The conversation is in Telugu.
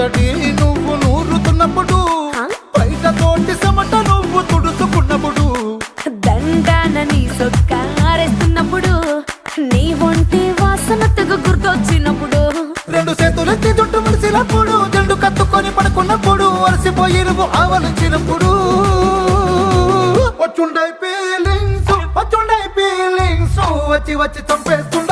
మొదటి నువ్వు నూరుతున్నప్పుడు, బయట తోటి సమట నువ్వు తుడుచుకున్నప్పుడు, దండాన నీ సొక్కారేస్తున్నప్పుడు, నీ ఒంటి వాసన తెగ గుర్తొచ్చినప్పుడు, రెండు చేతులెత్తి జుట్టు ముడిసినప్పుడు, జండు కత్తుకొని పడుకున్నప్పుడు, అలసిపోయి నువ్వు ఆవలించినప్పుడు, వచ్చుండై ఫీలింగ్స్ వచ్చి వచ్చి చంపేస్తుండే.